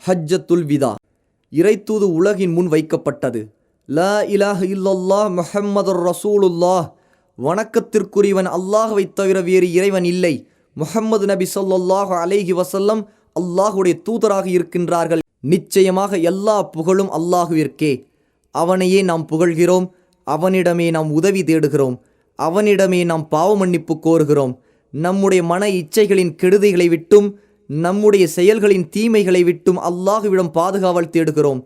ஹஜ்ஜத்துல் விதா. இறைத்தூது உலகின் முன் வைக்கப்பட்டது. லா இலாஹ இல்லல்லாஹ் முஹம்மதுர் ரசூலுல்லாஹ். வணக்கத்திற்குரியவன் அல்லாஹ்வை தவிர வேறு இறைவன் இல்லை. முஹம்மது நபி ஸல்லல்லாஹு அலைஹி வஸல்லம் அல்லாஹுடைய தூதராக இருக்கின்றார்கள். நிச்சயமாக எல்லா புகழும் அல்லாஹுவிற்கே. அவனையே நாம் புகழ்கிறோம், அவனிடமே நாம் உதவி தேடுகிறோம், அவனிடமே நாம் பாவ மன்னிப்பு கோருகிறோம். நம்முடைய மன இச்சைகளின் கெடுதிகளை விட்டும் நம்முடைய செயல்களின் தீமைகளை விட்டும் அல்லாஹுவிடம் பாதுகாவல் தேடுகிறோம்.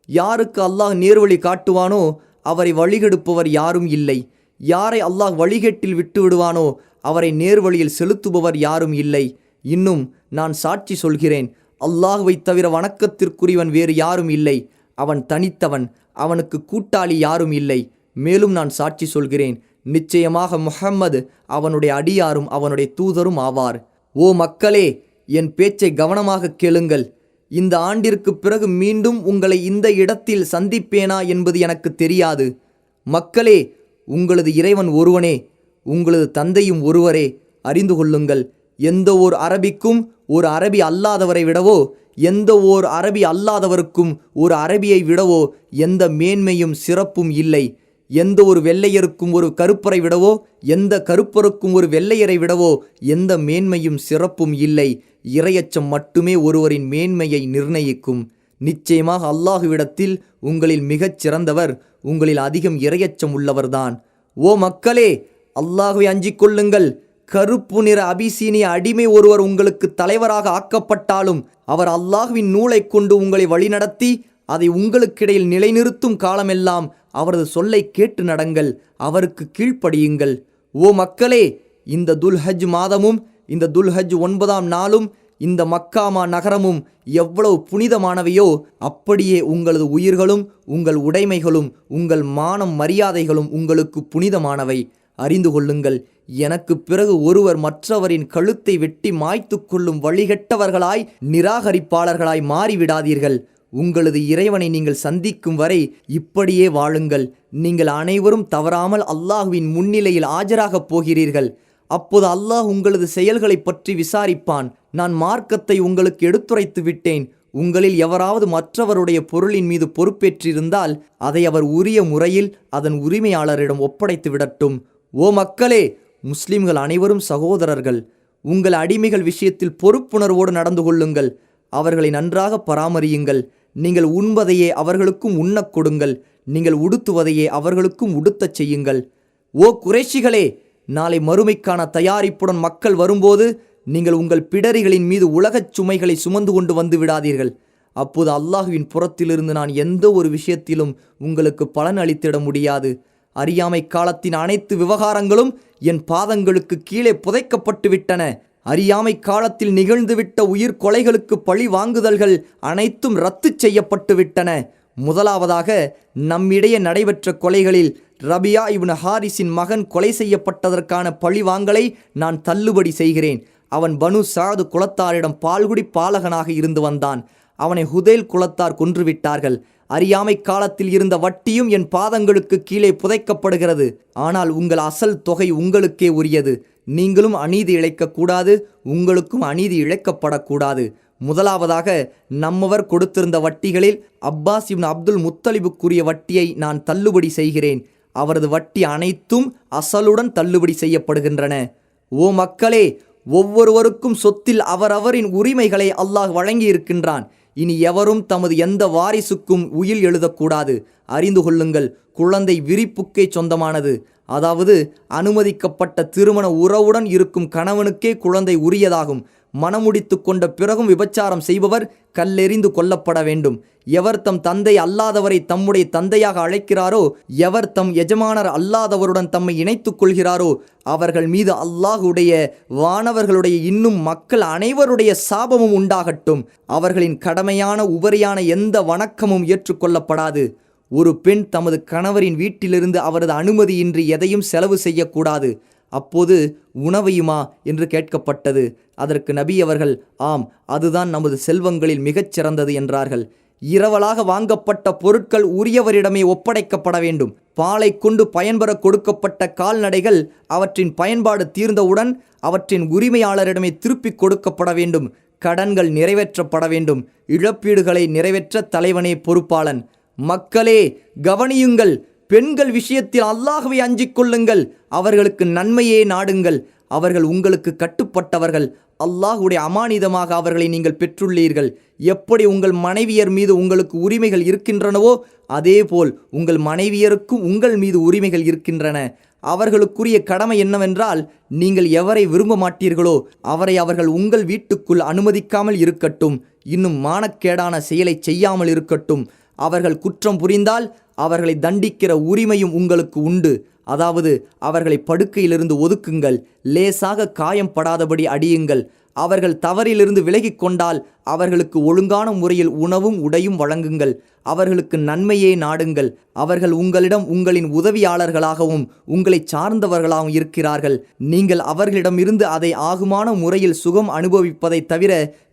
யாருக்கு அல்லாஹ் நேர்வழி காட்டுவானோ அவரை வழிகெடுப்பவர் யாரும் இல்லை. யாரை அல்லாஹ் வழிகேட்டில் விட்டு விடுவானோ அவரை நேர்வழியில் செலுத்துபவர் யாரும் இல்லை. இன்னும் நான் சாட்சி சொல்கிறேன், அல்லாஹுவை தவிர வணக்கத்திற்குரியவன் வேறு யாரும் இல்லை. அவன் தனித்தவன், அவனுக்கு கூட்டாளி யாரும் இல்லை. மேலும் நான் சாட்சி சொல்கிறேன், நிச்சயமாக முஹம்மது அவனுடைய அடியாரும் அவனுடைய தூதரும் ஆவார். ஓ மக்களே, என் பேச்சை கவனமாக கேளுங்கள். இந்த ஆண்டிற்கு பிறகு மீண்டும் உங்களை இந்த இடத்தில் சந்திப்பேனா என்பது எனக்கு தெரியாது. மக்களே, உங்களது இறைவன் ஒருவனே, உங்களது தந்தையும் ஒருவரே. அறிந்து கொள்ளுங்கள், எந்த ஓர் அரபிக்கும் ஒரு அரபி அல்லாதவரை விடவோ, எந்த ஓர் அரபி அல்லாதவருக்கும் ஒரு அரபியை விடவோ எந்த மேன்மையும் சிறப்பும் இல்லை. எந்த ஒரு வெள்ளையருக்கும் ஒரு கருப்பரை விடவோ, எந்த கருப்பருக்கும் ஒரு வெள்ளையரை விடவோ எந்த மேன்மையும் சிறப்பும் இல்லை. இறையச்சம் மட்டுமே ஒருவரின் மேன்மையை நிர்ணயிக்கும். நிச்சயமாக அல்லாஹுவிடத்தில் உங்களில் மிகச் சிறந்தவர் உங்களில் அதிகம் இறையச்சம் உள்ளவர்தான். ஓ மக்களே, அல்லாஹுவை அஞ்சிக் கொள்ளுங்கள். கருப்பு நிற அபிசீனிய அடிமை ஒருவர் உங்களுக்கு தலைவராக ஆக்கப்பட்டாலும் அவர் அல்லாஹுவின் நூலை கொண்டு உங்களை வழிநடத்தி அதை உங்களுக்கிடையில் நிலைநிறுத்தும் காலமெல்லாம் அவரது சொல்லை கேட்டு நடங்கள், அவருக்கு கீழ்ப்படியுங்கள். ஓ மக்களே, இந்த துல்ஹஜ் மாதமும் இந்த துல்ஹஜ் 9ஆம் நாளும் இந்த மக்காமா நகரமும் எவ்வளவு புனிதமானவையோ அப்படியே உங்களது உயிர்களும் உங்கள் உடைமைகளும் உங்கள் மானம் மரியாதைகளும் உங்களுக்கு புனிதமானவை. அறிந்து கொள்ளுங்கள், எனக்கு பிறகு ஒருவர் மற்றவரின் கழுத்தை வெட்டி மாய்த்து கொள்ளும் வழிகெட்டவர்களாய் நிராகரிப்பாளர்களாய் மாறிவிடாதீர்கள். உங்களது இறைவனை நீங்கள் சந்திக்கும் வரை இப்படியே வாழுங்கள். நீங்கள் அனைவரும் தவறாமல் அல்லாஹுவின் முன்னிலையில் ஆஜராகப் போகிறீர்கள். அப்போது அல்லாஹ் உங்களது செயல்களை பற்றி விசாரிப்பான். நான் மார்க்கத்தை உங்களுக்கு எடுத்துரைத்து விட்டேன். உங்களில் எவராவது மற்றவருடைய பொருளின் மீது பொறுப்பேற்றிருந்தால் அதை அவர் உரிய முறையில் அதன் உரிமையாளரிடம் ஒப்படைத்து விடட்டும். ஓ மக்களே, முஸ்லிம்கள் அனைவரும் சகோதரர்கள். உங்கள் அடிமைகள் விஷயத்தில் பொறுப்புணர்வோடு நடந்து கொள்ளுங்கள். அவர்களை நன்றாக பராமரியுங்கள். நீங்கள் உண்பதையே அவர்களுக்கும் உண்ணக் கொடுங்கள். நீங்கள் உடுத்துவதையே அவர்களுக்கும் உடுத்தச் செய்யுங்கள். ஓ குறைஷிகளே, நாளை மறுமைக்கான தயாரிப்புடன் மக்கள் வரும்போது நீங்கள் உங்கள் பிடரிகளின் மீது உலகச் சுமைகளை சுமந்து கொண்டு வந்து விடாதீர்கள். அப்போது அல்லாஹுவின் புறத்திலிருந்து நான் எந்த ஒரு விஷயத்திலும் உங்களுக்கு பலன் அளித்திட முடியாது. அறியாமை காலத்தின் அனைத்து விவகாரங்களும் என் பாதங்களுக்கு கீழே புதைக்கப்பட்டு விட்டன. அறியாமை காலத்தில் நிகழ்ந்துவிட்ட உயிர் கொலைகளுக்கு பழி வாங்குதல்கள் அனைத்தும் ரத்து செய்யப்பட்டு விட்டன. முதலாவதாக நம்மிடையே நடைபெற்ற கொலைகளில் ரபியா இப்னு ஹாரிஸின் மகன் கொலை செய்யப்பட்டதற்கான பழிவாங்கலை நான் தள்ளுபடி செய்கிறேன். அவன் பனு சாது குலத்தாரிடம் பால்குடி பாலகனாக இருந்து வந்தான். அவனை ஹுதைல் குலத்தார் கொன்றுவிட்டார்கள். அறியாமை காலத்தில் இருந்த வட்டியும் என் பாதங்களுக்கு கீழே புதைக்கப்படுகிறது. ஆனால் உங்கள் அசல் தொகை உங்களுக்கே உரியது. நீங்களும் அநீதி இழைக்கக்கூடாது, உங்களுக்கும் அநீதி இழைக்கப்படக்கூடாது. முதலாவதாக நம்மவர் கொடுத்திருந்த வட்டிகளில் அப்பாஸ் இப்னு அப்துல் முத்தலிபுக்குரிய வட்டியை நான் தள்ளுபடி செய்கிறேன். அவரது வட்டி அனைத்தும் அசலுடன் தள்ளுபடி செய்யப்படுகின்றன. ஓ மக்களே, ஒவ்வொருவருக்கும் சொத்தில் அவரவரின் உரிமைகளை அல்லாஹ் வழங்கி இருக்கின்றான். இனி எவரும் தமது எந்த வாரிசுக்கும் உயில் எழுதக்கூடாது. அறிந்து கொள்ளுங்கள், குழந்தை விரிப்புக்கே சொந்தமானது. அதாவது அனுமதிக்கப்பட்ட திருமண உறவுடன் இருக்கும் கணவனுக்கே குழந்தை உரியதாகும். மணமுடித்து கொண்ட பிறகும் விபச்சாரம் செய்பவர் கல்லெறிந்து கொல்லப்பட வேண்டும். எவர் தம் தந்தை அல்லாதவரை தம்முடைய தந்தையாக அழைக்கிறாரோ, எவர் தம் எஜமானர் அல்லாதவருடன் தம்மை இணைத்துக் கொள்கிறாரோ அவர்கள் மீது அல்லாஹுடைய வானவர்களுடைய இன்னும் மக்கள் அனைவருடைய சாபமும் உண்டாகட்டும். அவர்களின் கடமையான உபரியான எந்த வணக்கமும் ஏற்றுக்கொள்ளப்படாது. ஒரு பெண் தமது கணவரின் வீட்டிலிருந்து அவரது அனுமதியின்றி எதையும் செலவு செய்யக்கூடாது. அப்போது உணவையுமா என்று கேட்கப்பட்டது. அதற்கு நபி அவர்கள், ஆம், அதுதான் நமது செல்வங்களில் மிகச் சிறந்தது என்றார்கள். இரவலாக வாங்கப்பட்ட பொருட்கள் உரியவரிடமே ஒப்படைக்கப்பட வேண்டும். பாலை கொண்டு பயன்பெற கொடுக்கப்பட்ட கால்நடைகள் அவற்றின் பயன்பாடு தீர்ந்தவுடன் அவற்றின் உரிமையாளரிடமே திருப்பிக் கொடுக்கப்பட வேண்டும். கடன்கள் நிறைவேற்றப்பட வேண்டும். இழப்பீடுகளை நிறைவேற்ற தலைவனே பொறுப்பாளன். மக்களே கவனியுங்கள், பெண்கள் விஷயத்தில் அல்லாஹ்வை அஞ்சிக் கொள்ளுங்கள். அவர்களுக்கு நன்மையே நாடுங்கள். அவர்கள் உங்களுக்கு கட்டுப்பட்டவர்கள். அல்லாஹ்வுடைய அமானிதமாக அவர்களை நீங்கள் பெற்றுள்ளீர்கள். எப்படி உங்கள் மனைவியர் மீது உங்களுக்கு உரிமைகள் இருக்கின்றனவோ அதேபோல் உங்கள் மனைவியருக்கும் உங்கள் மீது உரிமைகள் இருக்கின்றன. அவர்களுக்குரிய கடமை என்னவென்றால், நீங்கள் எவரை விரும்ப மாட்டீர்களோ அவரை அவர்கள் உங்கள் வீட்டுக்குள் அனுமதிக்காமல் இருக்கட்டும். இன்னும் மானக்கேடான செயலை செய்யாமல் இருக்கட்டும். அவர்கள் குற்றம் புரிந்தால் அவர்களை தண்டிக்கிற உரிமையும் உங்களுக்கு உண்டு. அதாவது அவர்களை படுக்கையிலிருந்து ஒதுக்குங்கள். லேசாக காயம் படாதபடி அடியுங்கள். அவர்கள் தவறிலிருந்து விலகிக் கொண்டால் அவர்களுக்கு ஒழுங்கான முறையில் உணவும் உடையும் வழங்குங்கள். அவர்களுக்கு நன்மையே நாடுங்கள். அவர்கள் உங்களிடம் உங்களின் உதவியாளர்களாகவும் உங்களை சார்ந்தவர்களாகவும் இருக்கிறார்கள். நீங்கள் அவர்களிடமிருந்து அதை ஆகுமான முறையில் சுகம் அனுபவிப்பதை தவிர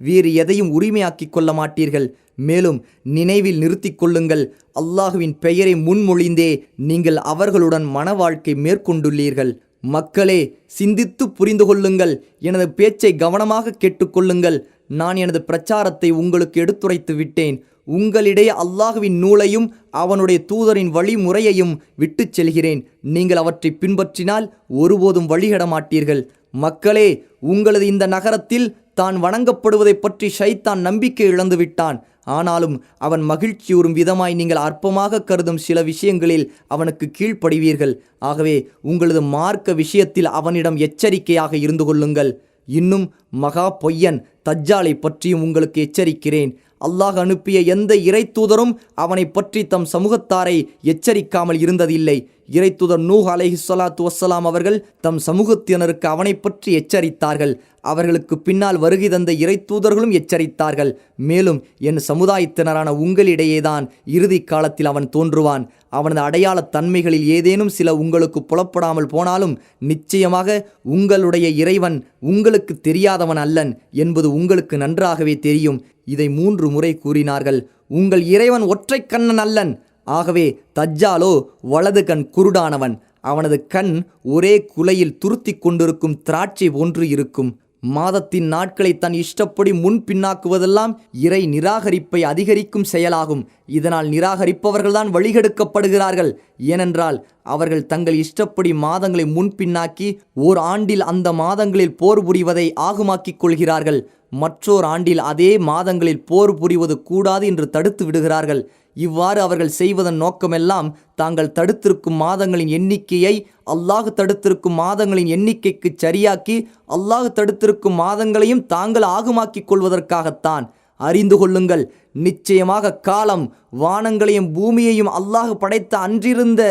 வேறு எதையும் உரிமையாக்கிக் கொள்ள மாட்டீர்கள். மேலும் நினைவில் நிறுத்தி கொள்ளுங்கள், அல்லாஹுவின் பெயரை முன்மொழிந்தே நீங்கள் அவர்களுடன் மன வாழ்க்கை மேற்கொண்டுள்ளீர்கள். மக்களே சிந்தித்து புரிந்து கொள்ளுங்கள். எனது பேச்சை கவனமாக கேட்டுக்கொள்ளுங்கள். நான் எனது பிரச்சாரத்தை உங்களுக்கு எடுத்துரைத்து விட்டேன். உங்களிடையே அல்லாஹுவின் நூலையும் அவனுடைய தூதரின் வழிமுறையையும் விட்டு செல்கிறேன். நீங்கள் அவற்றை பின்பற்றினால் ஒருபோதும் வழிகட மாட்டீர்கள். மக்களே, உங்களது இந்த நகரத்தில் தான் வணங்கப்படுவதை பற்றி ஷைத்தான் நம்பிக்கை இழந்து விட்டான். ஆனாலும் அவன் மகிழ்ச்சியுறும் விதமாய் நீங்கள் அற்பமாக கருதும் சில விஷயங்களில் அவனுக்கு கீழ்ப்படிவீர்கள். ஆகவே உங்களது மார்க்க விஷயத்தில் அவனிடம் எச்சரிக்கையாக இருந்து கொள்ளுங்கள். இன்னும் மகா பொய்யன் தஜ்ஜாலை பற்றியும் உங்களுக்கு எச்சரிக்கிறேன். அல்லாஹ் அனுப்பிய எந்த இறை தூதரும் அவனை பற்றி தம் சமூகத்தாரை எச்சரிக்காமல் இருந்ததில்லை. இறை தூதர் நூஹ் அலைஹிஸ்ஸலாத்து வஸ்ஸலாம் அவர்கள் தம் சமூகத்தினருக்கு அவனை பற்றி எச்சரித்தார்கள். அவர்களுக்கு பின்னால் வருகை தந்த இறை தூதர்களும் எச்சரித்தார்கள். மேலும் என் சமுதாயத்தினரான உங்களிடையேதான் இறுதி காலத்தில் அவன் தோன்றுவான். அவனது அடையாள தன்மைகளில் ஏதேனும் சில உங்களுக்கு புலப்படாமல் போனாலும் நிச்சயமாக உங்களுடைய இறைவன் உங்களுக்கு தெரியாதவன் அல்லன் என்பது உங்களுக்கு நன்றாகவே தெரியும். இதை 3 முறை கூறினார்கள். உங்கள் இறைவன் ஒற்றை கண்ணன் அல்லன். ஆகவே தஜ்ஜாலோ வலது கண் குருடானவன். அவனது கண் ஒரே குலையில் துருத்தி கொண்டிருக்கும் திராட்சை போன்று இருக்கும். மாதத்தின் நாட்களை தன் இஷ்டப்படி முன் பின்னாக்குவதெல்லாம் இறை நிராகரிப்பை அதிகரிக்கும் செயலாகும். இதனால் நிராகரிப்பவர்கள்தான் வழிகெடுக்கப்படுகிறார்கள். ஏனென்றால் அவர்கள் தங்கள் இஷ்டப்படி மாதங்களை முன்பின்னாக்கி ஓர் ஆண்டில் அந்த மாதங்களில் போர் புரிவதை ஆகுமாக்கிக் கொள்கிறார்கள். மற்றோர் ஆண்டில் அதே மாதங்களில் போர் புரிவது கூடாது என்று தடுத்து விடுகிறார்கள். இவ்வாறு அவர்கள் செய்வதன் நோக்கமெல்லாம் தாங்கள் தடுத்திருக்கும் மாதங்களின் எண்ணிக்கையை அல்லாஹ் தடுத்திருக்கும் மாதங்களின் எண்ணிக்கைக்கு சரியாக்கி அல்லாஹ் தடுத்திருக்கும் மாதங்களையும் தாங்கள் ஆகுமாக்கிக் கொள்வதற்காகத்தான். அறிந்து கொள்ளுங்கள், நிச்சயமாக காலம் வானங்களையும் பூமியையும் அல்லாஹ் படைத்த அன்றிருந்த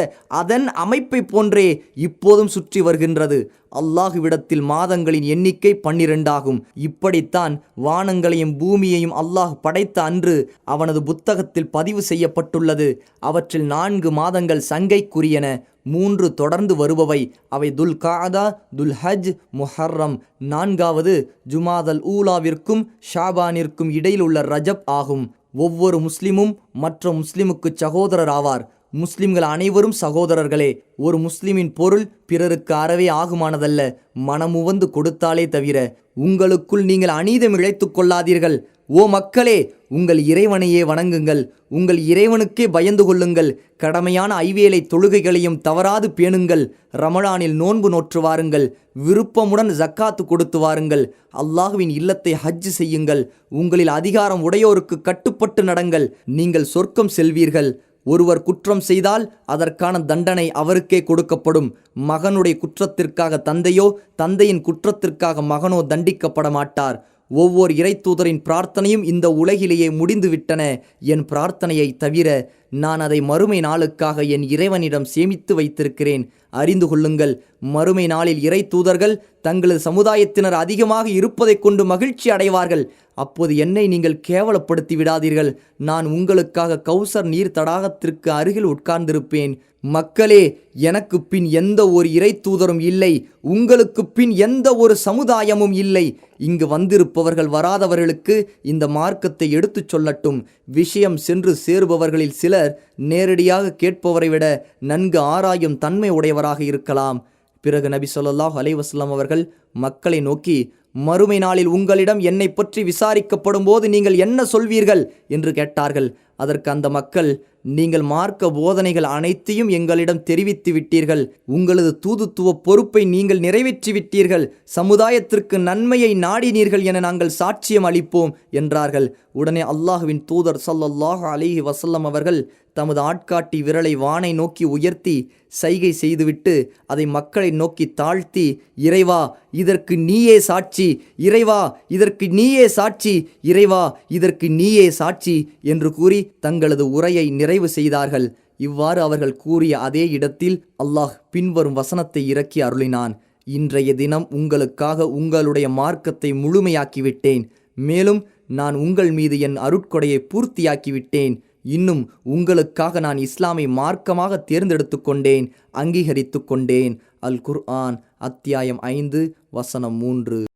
அதன் அமைப்பை போன்றே இப்போதும் சுற்றி வருகின்றது. அல்லாஹுவிடத்தில் மாதங்களின் எண்ணிக்கை 12 ஆகும். இப்படித்தான் வானங்களையும் பூமியையும் அல்லாஹ் படைத்த அன்று அவனது புத்தகத்தில் பதிவு செய்யப்பட்டுள்ளது. அவற்றில் 4 மாதங்கள் சங்கைக்குரியன, 3 தொடர்ந்து வருபவை. அவை துல்காதா, துல்ஹஜ், முஹர்ரம். 4வது ஜுமாதல் ஊலாவிற்கும் ஷாபானிற்கும் இடையில் உள்ள ரஜப் ஆகும். ஒவ்வொரு முஸ்லிமும் மற்ற முஸ்லிமுக்கு சகோதரர் ஆவார். முஸ்லிம்கள் அனைவரும் சகோதரர்களே. ஒரு முஸ்லிமின் பொருள் பிறருக்கு அறவே ஆகுமானதல்ல, மனமுவந்து கொடுத்தாலே தவிர. உங்களுக்குள் நீங்கள் அநீதம் இழைத்துக் கொள்ளாதீர்கள். ஓ மக்களே, உங்கள் இறைவனையே வணங்குங்கள். உங்கள் இறைவனுக்கே பயந்து கொள்ளுங்கள். கடமையான ஐவேளை தொழுகைகளையும் தவறாது பேணுங்கள். ரமலானில் நோன்பு நோற்று வாருங்கள். விருப்பமுடன் ஜக்காத்து கொடுத்து வாருங்கள். அல்லாஹுவின் இல்லத்தை ஹஜ் செய்யுங்கள். உங்களில் அதிகாரம் உடையோருக்கு கட்டுப்பட்டு நடங்கள். நீங்கள் சொர்க்கம் செல்வீர்கள். ஒருவர் குற்றம் செய்தால் அதற்கான தண்டனை அவருக்கே கொடுக்கப்படும். மகனுடைய குற்றத்திற்காக தந்தையோ தந்தையின் குற்றத்திற்காக மகனோ தண்டிக்கப்பட மாட்டார். ஒவ்வொரு இறை தூதரின் பிரார்த்தனையும் இந்த உலகிலேயே முடிந்துவிட்டன. என் பிரார்த்தனையை தவிர நான் அதை மறுமை நாளுக்காக என் இறைவனிடம் சேமித்து வைத்திருக்கிறேன். அறிந்து கொள்ளுங்கள், மறுமை நாளில் இறை தூதர்கள் தங்களது சமுதாயத்தினர் அதிகமாக இருப்பதை கொண்டு மகிழ்ச்சி அடைவார்கள். அப்போது என்னை நீங்கள் கேவலப்படுத்தி விடாதீர்கள். நான் உங்களுக்காக கௌசர் நீர் தடாகத்திற்கு அருகில் உட்கார்ந்திருப்பேன். மக்களே, எனக்கு பின் எந்த ஒரு இறை தூதரும் இல்லை. உங்களுக்கு பின் எந்த ஒரு சமுதாயமும் இல்லை. இங்கு வந்திருப்பவர்கள் வராதவர்களுக்கு இந்த மார்க்கத்தை எடுத்துச் சொல்லட்டும். விஷயம் சென்று சேருபவர்களில் சிலர் நேரடியாக கேட்பவரை விட நன்கு ஆராயும் தன்மை உடையவராக இருக்கலாம். பிறகு நபி ஸல்லல்லாஹு அலைஹி வஸல்லம் அவர்கள் மக்களை நோக்கி, மறுமை நாளில் உங்களிடம் என்னை பற்றி விசாரிக்கப்படும் போது நீங்கள் என்ன சொல்வீர்கள் என்று கேட்டார்கள். அதற்கு அந்த மக்கள், நீங்கள் மார்க்க போதனைகள் அனைத்தையும் எங்களிடம் தெரிவித்து விட்டீர்கள், உங்களது தூதுத்துவ பொறுப்பை நீங்கள் நிறைவேற்றி விட்டீர்கள், சமுதாயத்திற்கு நன்மையை நாடினீர்கள் என நாங்கள் சாட்சியம் அளிப்போம் என்றார்கள். உடனே அல்லாஹுவின் தூதர் ஸல்லல்லாஹு அலைஹி வஸல்லம் அவர்கள் தமது ஆட்காட்டி விரலை வானை நோக்கி உயர்த்தி சைகை செய்துவிட்டு அதை மக்களை நோக்கி தாழ்த்தி, இறைவா இதற்கு நீயே சாட்சி, இறைவா இதற்கு நீயே சாட்சி, இறைவா இதற்கு நீயே சாட்சி என்று கூறி தங்களது உரையை நிறைவு செய்தார்கள். இவ்வாறு அவர்கள் கூறிய அதே இடத்தில் அல்லாஹ் பின்வரும் வசனத்தை இறக்கி அருளினான். இன்றைய தினம் உங்களுக்காக உங்களுடைய மார்க்கத்தை முழுமையாக்கிவிட்டேன். மேலும் நான் உங்கள் மீது என் அருட்கொடையை பூர்த்தியாக்கிவிட்டேன். இன்னும் உங்களுக்காக நான் இஸ்லாமை மார்க்கமாக தேர்ந்தெடுத்து கொண்டேன், அங்கீகரித்து கொண்டேன். அல் குர்ஆன் அத்தியாயம் 5 வசனம் 3.